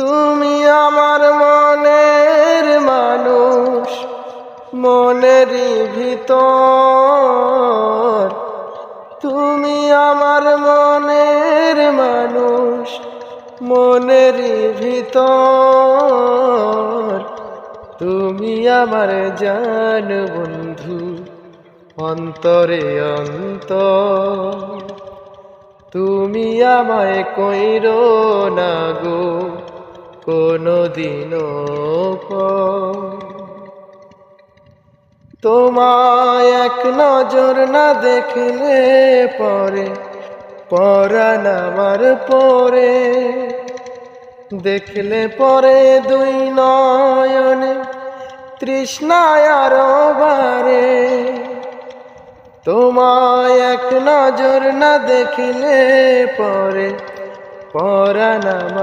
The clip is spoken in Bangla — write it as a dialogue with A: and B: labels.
A: তুমি আমার মনের মানুষ, মনেরই ভিতর। তুমি আমার মনের মানুষ, মনেরই ভিতর। তুমি আমার জান বন্ধু, অন্তরে অন্তর। তুমি আমায় কইরো না গো কোনদিনও পর। তোমায় এক নজর না দেখলে পরে পরাণ আমার পরে। দেখলে পরে দুই নয়নে তৃষ্ণায় আরো বাড়ে। তোমায় এক নজর না দেখিলে পরে পরাণ আমার